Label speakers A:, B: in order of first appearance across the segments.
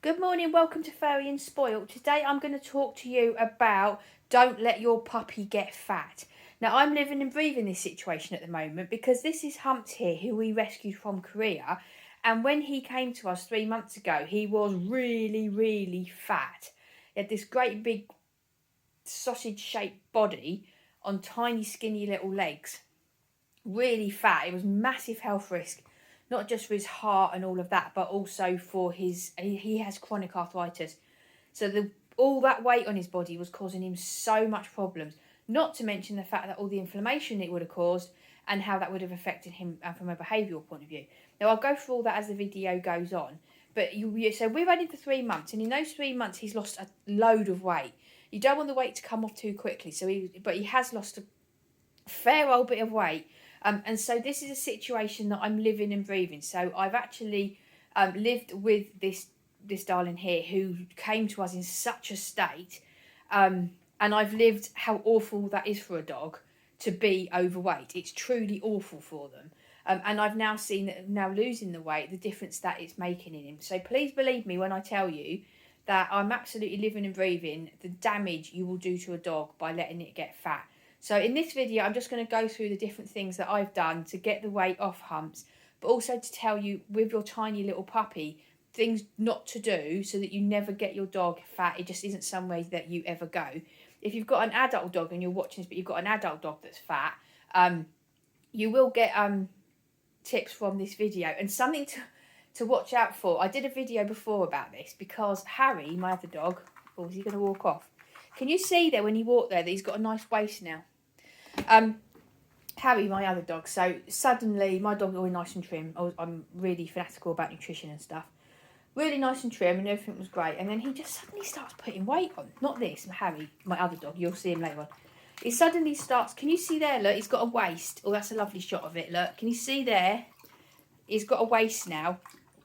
A: Good morning, welcome to Furry and Spoilt. Today I'm going to talk to you about don't let your puppy get fat. Now I'm living and breathing this situation at the moment because this is Humps here, who we rescued from Korea, and when he came to us 3 months ago he was really fat. He had this great big sausage shaped body on tiny skinny little legs. Really fat. It was massive health risk. Not just for his heart and all of that, but also for he has chronic arthritis. So all that weight on his body was causing him so much problems. Not to mention the fact that all the inflammation it would have caused and how that would have affected him from a behavioural point of view. Now, I'll go through all that as the video goes on. But so we've had him for 3 months, and in those 3 months he's lost a load of weight. You don't want the weight to come off too quickly, but he has lost a fair old bit of weight. And so this is a situation that I'm living and breathing. So I've actually lived with this darling here who came to us in such a state. And I've lived how awful that is for a dog to be overweight. It's truly awful for them. And I've now seen that now losing the weight, the difference that it's making in him. So please believe me when I tell you that I'm absolutely living and breathing the damage you will do to a dog by letting it get fat. So in this video, I'm just going to go through the different things that I've done to get the weight off Humps, but also to tell you with your tiny little puppy, things not to do so that you never get your dog fat. It just isn't some way that you ever go. If you've got an adult dog and you're watching this, but you've got an adult dog that's fat, you will get tips from this video and something to watch out for. I did a video before about this because Harry, my other dog, is he going to walk off? Can you see there when he walked there that he's got a nice waist now? Harry, my other dog, so suddenly, my dog's always nice and trim. I'm really fanatical about nutrition and stuff. Really nice and trim and everything was great. And then he just suddenly starts putting weight on. Not this, Harry, my other dog. You'll see him later on. He suddenly starts, can you see there, look, he's got a waist. Oh, that's a lovely shot of it, look. Can you see there? He's got a waist now.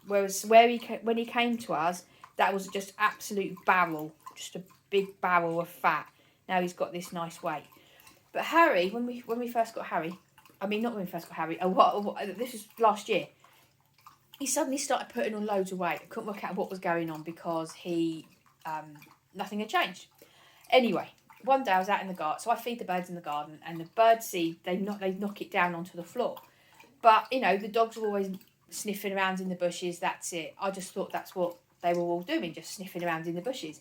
A: Whereas when he came to us, that was just absolute barrel. Just a big barrel of fat. Now he's got this nice weight. But Harry, when we first got Harry, I mean not when we first got Harry, this was last year, he suddenly started putting on loads of weight. I couldn't work out what was going on because nothing had changed. Anyway, one day I was out in the garden, so I feed the birds in the garden, and the bird seed, they knock it down onto the floor. But, you know, the dogs are always sniffing around in the bushes, that's it. I just thought that's what they were all doing, just sniffing around in the bushes.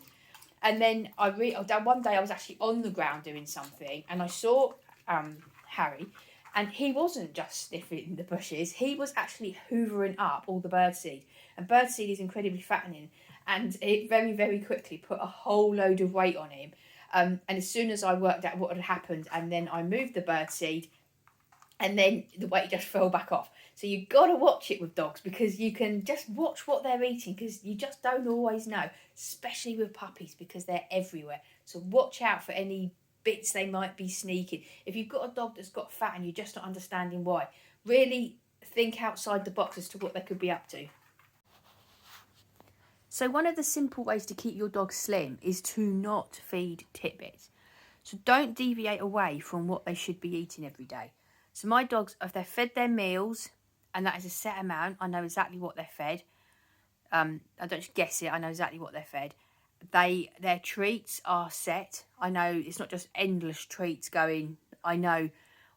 A: And then one day I was actually on the ground doing something and I saw Harry, and he wasn't just sniffing the bushes, he was actually hoovering up all the birdseed. And birdseed is incredibly fattening, and it very quickly put a whole load of weight on him. And as soon as I worked out what had happened, and then I moved the birdseed, and then the weight just fell back off. So you've got to watch it with dogs because you can just watch what they're eating because you just don't always know, especially with puppies because they're everywhere. So watch out for any bits they might be sneaking. If you've got a dog that's got fat and you're just not understanding why, really think outside the box as to what they could be up to. So one of the simple ways to keep your dog slim is to not feed tidbits. So don't deviate away from what they should be eating every day. So my dogs, if they're fed their meals, and that is a set amount, I know exactly what they're fed. I don't just guess it, I know exactly what they're fed. Their treats are set. I know it's not just endless treats going. I know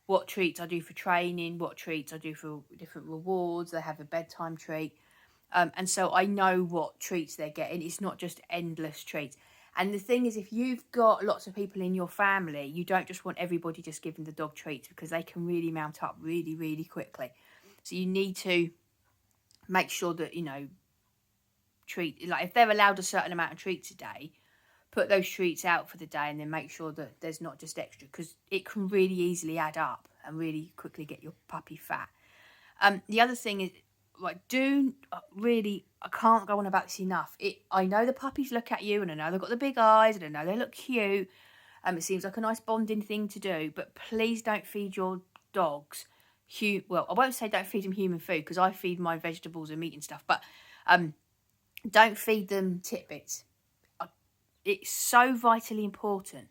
A: what treats I do for training, what treats I do for different rewards. They have a bedtime treat. And so I know what treats they're getting. It's not just endless treats. And the thing is, if you've got lots of people in your family, you don't just want everybody just giving the dog treats because they can really mount up really quickly. So you need to make sure that, you know, if they're allowed a certain amount of treats a day, put those treats out for the day and then make sure that there's not just extra because it can really easily add up and really quickly get your puppy fat. The other thing is, I can't go on about this enough. I know the puppies look at you and I know they've got the big eyes and I know they look cute. It seems like a nice bonding thing to do, but please don't feed your dogs I won't say don't feed them human food because I feed my vegetables and meat and stuff, but don't feed them tidbits. It's so vitally important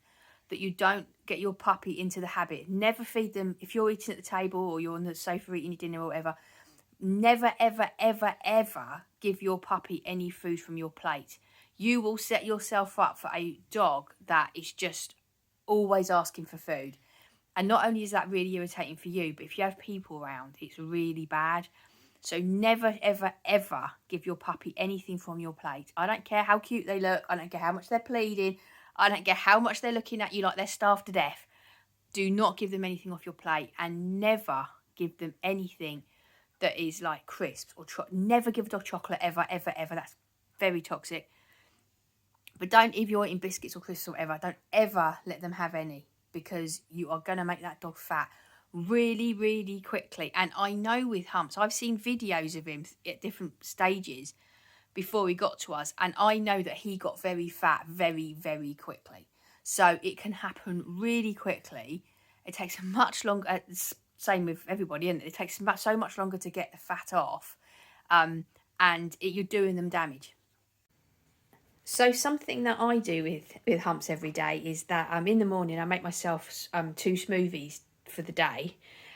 A: that you don't get your puppy into the habit. Never feed them, if you're eating at the table or you're on the sofa eating your dinner or whatever, Never, ever, ever, ever give your puppy any food from your plate. You will set yourself up for a dog that is just always asking for food. And not only is that really irritating for you, but if you have people around, it's really bad. So never, ever, ever give your puppy anything from your plate. I don't care how cute they look. I don't care how much they're pleading. I don't care how much they're looking at you like they're starved to death. Do not give them anything off your plate, and never give them anything that is like crisps or never give a dog chocolate ever, ever, ever. That's very toxic. But don't, if you're eating biscuits or crisps or whatever, don't ever let them have any, because you are going to make that dog fat really, really quickly. And I know with Humps, I've seen videos of him at different stages before he got to us, and I know that he got very fat very, very quickly. So it can happen really quickly. It takes much longer. Same with everybody, and it takes so much longer to get the fat off, and you're doing them damage. So something that I do with Humps every day is that in the morning I make myself 2 smoothies for the day,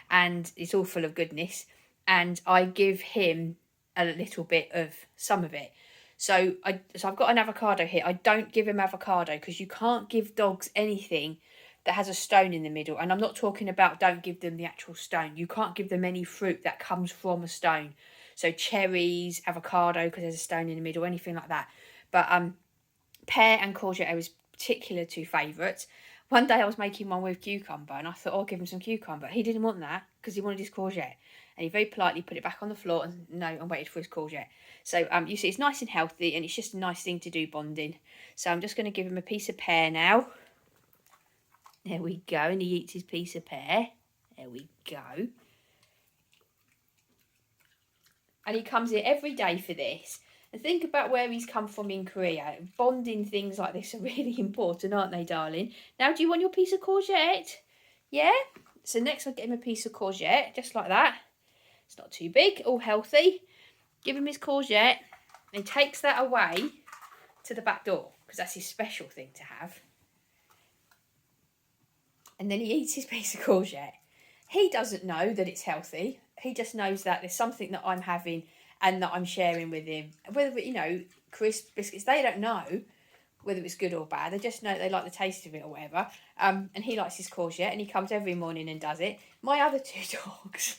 A: and it's all full of goodness, and I give him a little bit of some of it. So I've got an avocado here. I don't give him avocado because you can't give dogs anything that has a stone in the middle. And I'm not talking about don't give them the actual stone. You can't give them any fruit that comes from a stone. So cherries, avocado, because there's a stone in the middle, anything like that. But pear and courgette are his particular 2 favourites. One day I was making one with cucumber, and I thought, I'll give him some cucumber. He didn't want that because he wanted his courgette. And he very politely put it back on the floor and waited for his courgette. So you see, it's nice and healthy, and it's just a nice thing to do bonding. So I'm just going to give him a piece of pear now. There we go, and he eats his piece of pear. There we go. And he comes here every day for this. And think about where he's come from in Korea. Bonding things like this are really important, aren't they, darling? Now, do you want your piece of courgette? Yeah? So next I'll get him a piece of courgette, just like that. It's not too big, all healthy. Give him his courgette, and he takes that away to the back door, because that's his special thing to have. And then he eats his piece of courgette. He doesn't know that it's healthy. He just knows that there's something that I'm having and that I'm sharing with him. Whether, crisp biscuits, they don't know whether it's good or bad. They just know they like the taste of it or whatever. And he likes his courgette, and he comes every morning and does it. My other 2 dogs,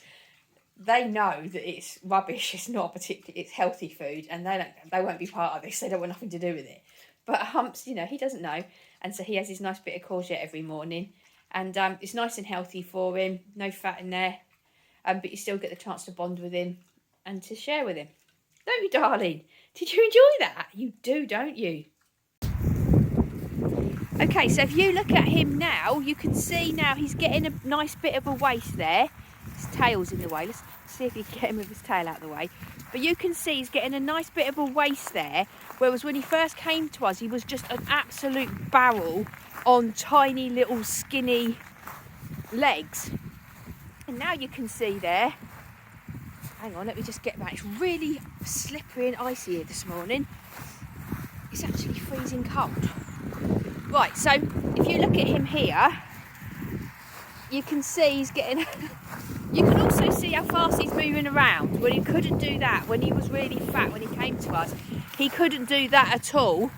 A: they know that it's rubbish. It's not particularly, it's healthy food, and they won't be part of this. They don't want nothing to do with it. But Humps, he doesn't know, and so he has his nice bit of courgette every morning, and it's nice and healthy for him. No fat in there, but you still get the chance to bond with him and to share with him. Don't you, darling? Did you enjoy that? You do, don't you? Okay, so if you look at him now, you can see now he's getting a nice bit of a waist there. His tail's in the way. Let's see if you can get him with his tail out of the way. But you can see he's getting a nice bit of a waist there, whereas when he first came to us, he was just an absolute barrel on tiny little skinny legs. And now you can see there, hang on, let me just get back. It's really slippery and icy here this morning. It's actually freezing cold. Right, so if you look at him here, you can see he's getting... You can also see how fast he's moving around. When he couldn't do that, when he was really fat, when he came to us, he couldn't do that at all.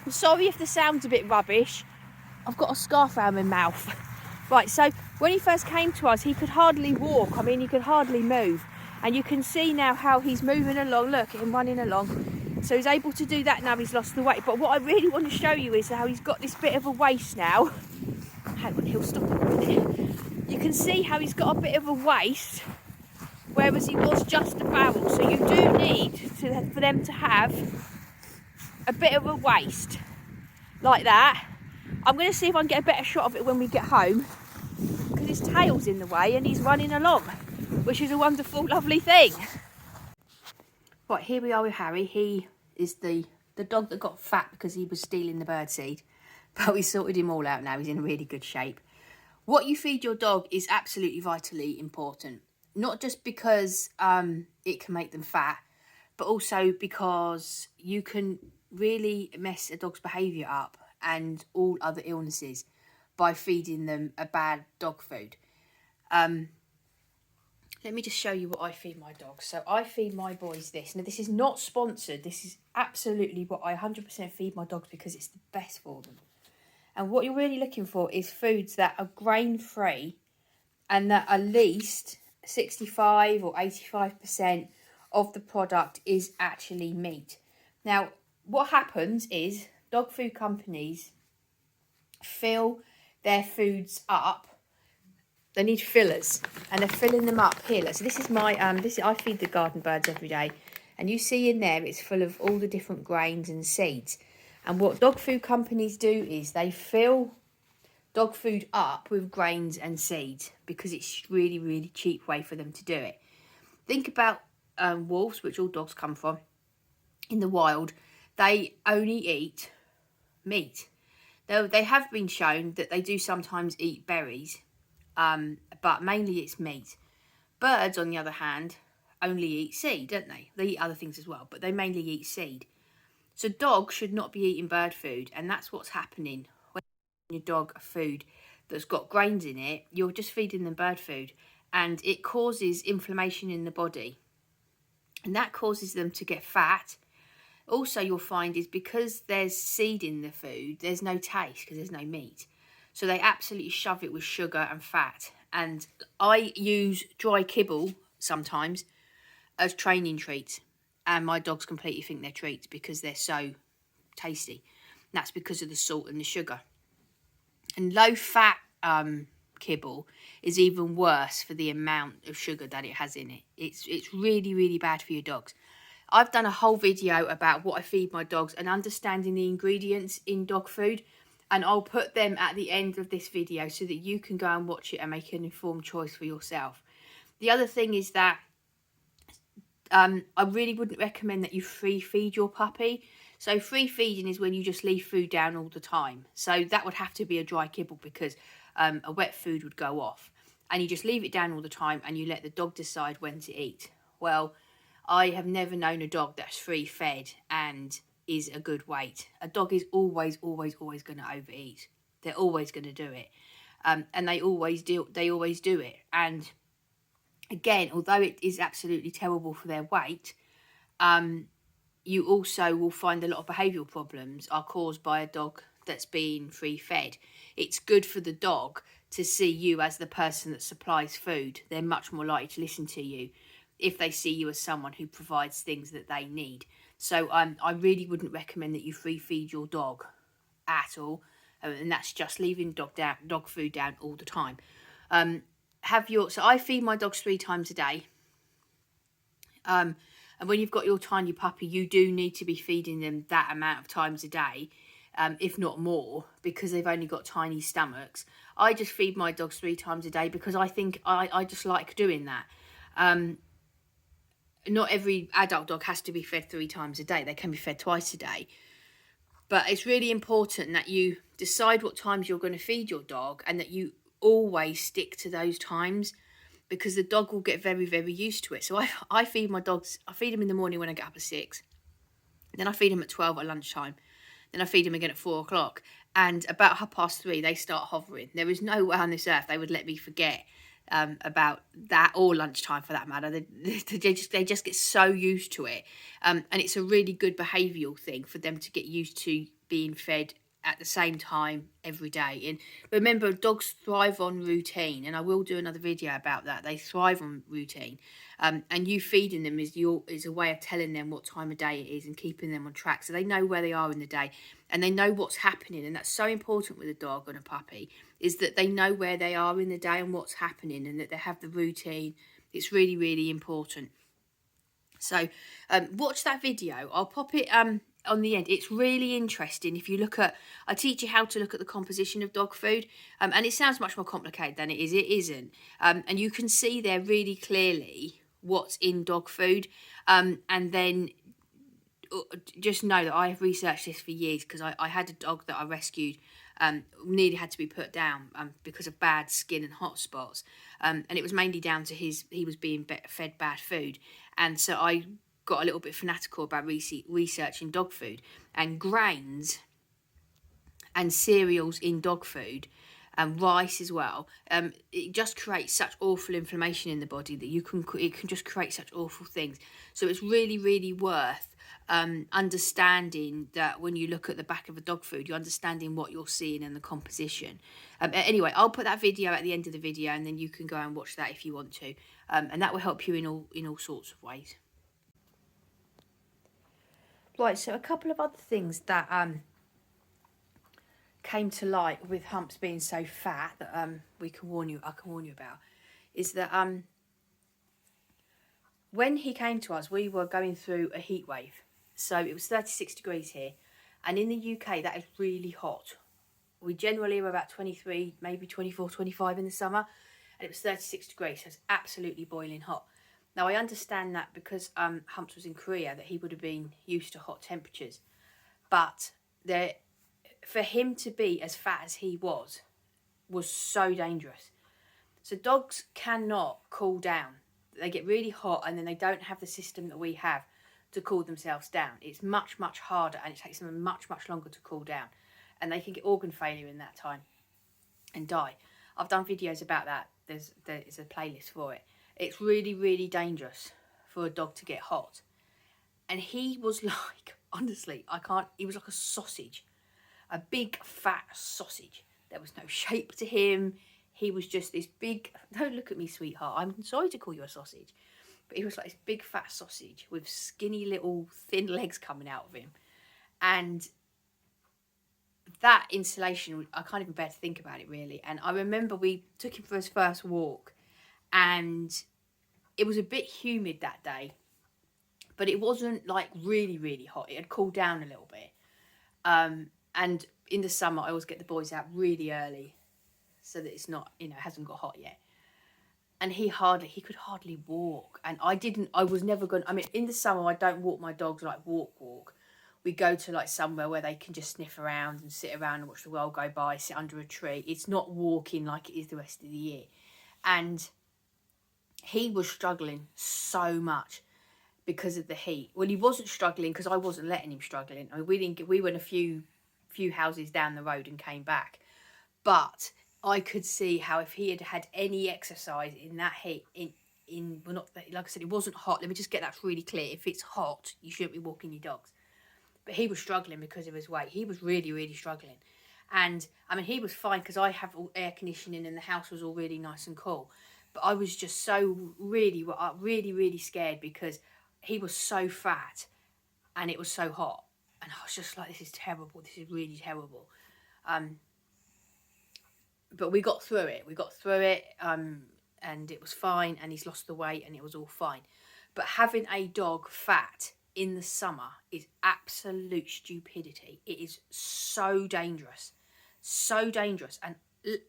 A: I'm sorry if the sound's a bit rubbish. I've got a scarf around my mouth. Right, so when he first came to us, he could hardly walk. I mean, he could hardly move. And you can see now how he's moving along. Look at him running along. So he's able to do that now he's lost the weight. But what I really want to show you is how he's got this bit of a waist now. Hang on, he'll stop in a minute. You can see how he's got a bit of a waist, whereas he was just a barrel. So you do need for them to have a bit of a waist, like that. I'm going to see if I can get a better shot of it when we get home, because his tail's in the way and he's running along, which is a wonderful, lovely thing. Right, here we are with Harry. He is the dog that got fat because he was stealing the birdseed, but we sorted him all out now. He's in really good shape. What you feed your dog is absolutely vitally important, not just because it can make them fat, but also because you can really mess a dog's behaviour up and all other illnesses by feeding them a bad dog food. Let me just show you what I feed my dogs. So I feed my boys this. Now, this is not sponsored. This is absolutely what I 100% feed my dogs because it's the best for them. And what you're really looking for is foods that are grain-free and that at least 65 or 85% of the product is actually meat. Now, what happens is dog food companies fill their foods up. They need fillers, and they're filling them up here. So this is my I feed the garden birds every day, and you see in there it's full of all the different grains and seeds. And what dog food companies do is they fill dog food up with grains and seeds because it's really, really cheap way for them to do it. Think about wolves, which all dogs come from. In the wild, they only eat meat. Though they have been shown that they do sometimes eat berries. But mainly it's meat. Birds, on the other hand, only eat seed, don't they? They eat other things as well, but they mainly eat seed. So dogs should not be eating bird food, and that's what's happening. When your dog a food that's got grains in it, you're just feeding them bird food, and it causes inflammation in the body, and that causes them to get fat. Also, you'll find is because there's seed in the food, there's no taste because there's no meat. So they absolutely shove it with sugar and fat. And I use dry kibble sometimes as training treats. And my dogs completely think they're treats because they're so tasty. And that's because of the salt and the sugar. And low fat kibble is even worse for the amount of sugar that it has in it. It's really, really bad for your dogs. I've done a whole video about what I feed my dogs and understanding the ingredients in dog food. And I'll put them at the end of this video so that you can go and watch it and make an informed choice for yourself. The other thing is that I really wouldn't recommend that you free feed your puppy. So free feeding is when you just leave food down all the time. So that would have to be a dry kibble because a wet food would go off. And you just leave it down all the time and you let the dog decide when to eat. Well, I have never known a dog that's free fed and is a good weight. A dog is always going to overeat. They're always going to do it, and they always do it. And again, although it is absolutely terrible for their weight, you also will find a lot of behavioural problems are caused by a dog that's being free fed. It's good for the dog to see you as the person that supplies food. They're much more likely to listen to you if they see you as someone who provides things that they need. So I really wouldn't recommend that you free feed your dog at all, and that's just leaving dog food down all the time. So I feed my dogs 3 times a day. And when you've got your tiny puppy, you do need to be feeding them that amount of times a day, if not more, because they've only got tiny stomachs. I just feed my dogs 3 times a day because I think I just like doing that. Not every adult dog has to be fed 3 times a day. They can be fed twice a day. But it's really important that you decide what times you're going to feed your dog and that you always stick to those times because the dog will get very, very used to it. So I feed my dogs, I feed them in the morning when I get up at 6. Then I feed them at 12 at lunchtime. Then I feed them again at 4 o'clock. And about 3:30, they start hovering. There is no way on this earth they would let me forget about that, or lunchtime for that matter. They just get so used to it, and it's a really good behavioural thing for them to get used to being fed at the same time every day. And remember, dogs thrive on routine, and I will do another video about that. They thrive on routine, and you feeding them is a way of telling them what time of day it is and keeping them on track, so they know where they are in the day and they know what's happening. And that's so important with a dog and a puppy, is that they know where they are in the day and what's happening, and that they have the routine. It's really, really important. So watch that video. I'll pop it on the end. It's really interesting. If you look at, I teach you how to look at the composition of dog food, and it sounds much more complicated than it is. It isn't. And you can see there really clearly what's in dog food, and then just know that I have researched this for years because I had a dog that I rescued, nearly had to be put down because of bad skin and hot spots, and it was mainly down to he was being fed bad food. And so I got a little bit fanatical about researching dog food, and grains and cereals in dog food and rice as well. It just creates such awful inflammation in the body that it can just create such awful things. So it's really, really worth understanding that when you look at the back of a dog food, you're understanding what you're seeing and the composition. Anyway, I'll put that video at the end of the video, and then you can go and watch that if you want to, and that will help you in all sorts of ways. Right, so a couple of other things that came to light with Humps being so fat that I can warn you about is that when he came to us, we were going through a heat wave. So it was 36 degrees here, and in the UK that is really hot. We generally were about 23, maybe 24, 25 in the summer, and it was 36 degrees, so it's absolutely boiling hot. Now I understand that because Humps was in Korea, that he would have been used to hot temperatures, but for him to be as fat as he was so dangerous. So dogs cannot cool down. They get really hot, and then they don't have the system that we have to cool themselves down. It's much, much harder, and it takes them much, much longer to cool down, and they can get organ failure in that time and die. I've done videos about that. There's a playlist for it. It's really, really dangerous for a dog to get hot. And he was like, honestly, he was like a sausage, a big fat sausage. There was no shape to him. He was just this big, don't look at me, sweetheart, I'm sorry to call you a sausage. But he was like this big fat sausage with skinny little thin legs coming out of him. And that insulation, I can't even bear to think about it really. And I remember we took him for his first walk, and it was a bit humid that day, but it wasn't like really, really hot. It had cooled down a little bit. And in the summer, I always get the boys out really early so that it's not, it hasn't got hot yet. And he could hardly walk. And I was never going, in the summer, I don't walk my dogs like walk. We go to like somewhere where they can just sniff around and sit around and watch the world go by, sit under a tree. It's not walking like it is the rest of the year. And he was struggling so much because of the heat. Well, he wasn't struggling because I wasn't letting him struggling. We went a few houses down the road and came back. But I could see how if he had had any exercise in that heat, well, not like I said, it wasn't hot. Let me just get that really clear. If it's hot, you shouldn't be walking your dogs. But he was struggling because of his weight. He was really, really struggling. And he was fine because I have air conditioning and the house was all really nice and cool. But I was just so really, really scared because he was so fat and it was so hot. And I was just like, this is terrible. This is really terrible. But we got through it. And it was fine. And he's lost the weight and it was all fine. But having a dog fat in the summer is absolute stupidity. It is so dangerous. So dangerous. And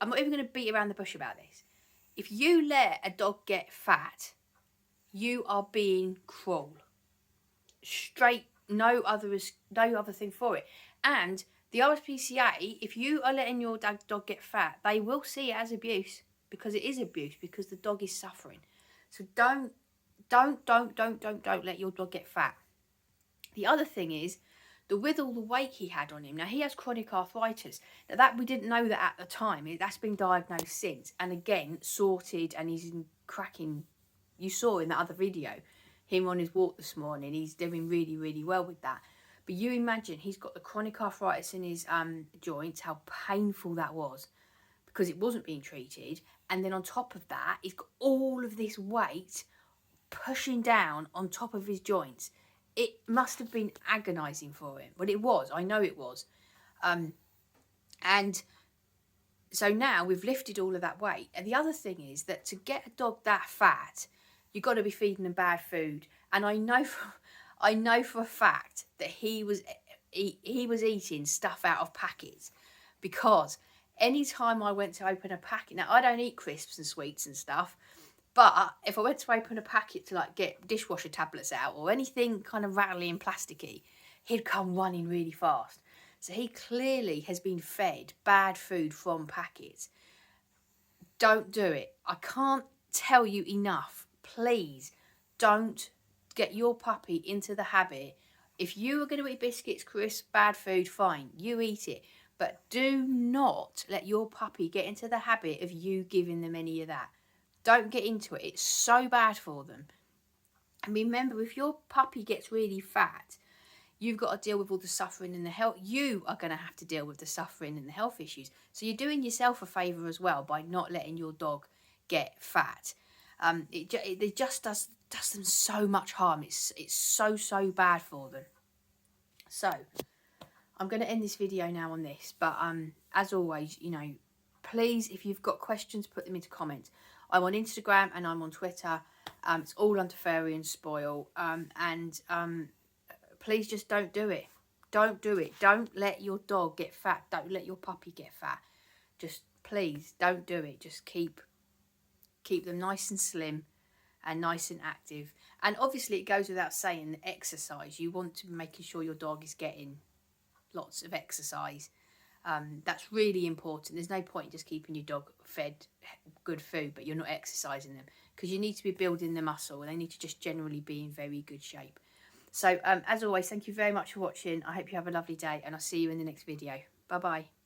A: I'm not even going to beat around the bush about this. If you let a dog get fat, you are being cruel. Straight, no other thing for it. And the RSPCA, if you are letting your dog get fat, they will see it as abuse, because it is abuse, because the dog is suffering. So don't let your dog get fat. The other thing is, with all the weight he had on him, now he has chronic arthritis. Now that we didn't know that at the time. That's been diagnosed since, and again sorted, and he's in cracking. You saw in that other video him on his walk this morning. He's doing really, really well with that. But you imagine he's got the chronic arthritis in his joints, how painful that was, because it wasn't being treated. And then on top of that, he's got all of this weight pushing down on top of his joints. It must have been agonising for him. Well, it was. I know it was. And so now we've lifted all of that weight. And the other thing is that to get a dog that fat, you've got to be feeding them bad food. And I know for a fact that he was eating stuff out of packets, because any time I went to open a packet, now I don't eat crisps and sweets and stuff, but if I went to open a packet to like get dishwasher tablets out or anything kind of rattly and plasticky, he'd come running really fast. So he clearly has been fed bad food from packets. Don't do it. I can't tell you enough. Please don't get your puppy into the habit. If you are going to eat biscuits, crisps, bad food, fine, you eat it. But do not let your puppy get into the habit of you giving them any of that. Don't get into it. It's so bad for them. And remember, if your puppy gets really fat, you've got to deal with all the suffering and the health. You are going to have to deal with the suffering and the health issues. So you're doing yourself a favour as well by not letting your dog get fat. It just does them so much harm. It's so bad for them. So I'm going to end this video now on this. But as always, you know, please, if you've got questions, put them into comments. I'm on Instagram and I'm on Twitter. It's all under Furry and Spoilt. Please just don't do it. Don't do it. Don't let your dog get fat. Don't let your puppy get fat. Just please don't do it. Just keep them nice and slim and nice and active. And obviously it goes without saying that exercise. You want to be making sure your dog is getting lots of exercise. That's really important. There's no point in just keeping your dog fed good food but you're not exercising them, because you need to be building the muscle and they need to just generally be in very good shape. So as always, thank you very much for watching. I hope you have a lovely day and I'll see you in the next video. Bye bye.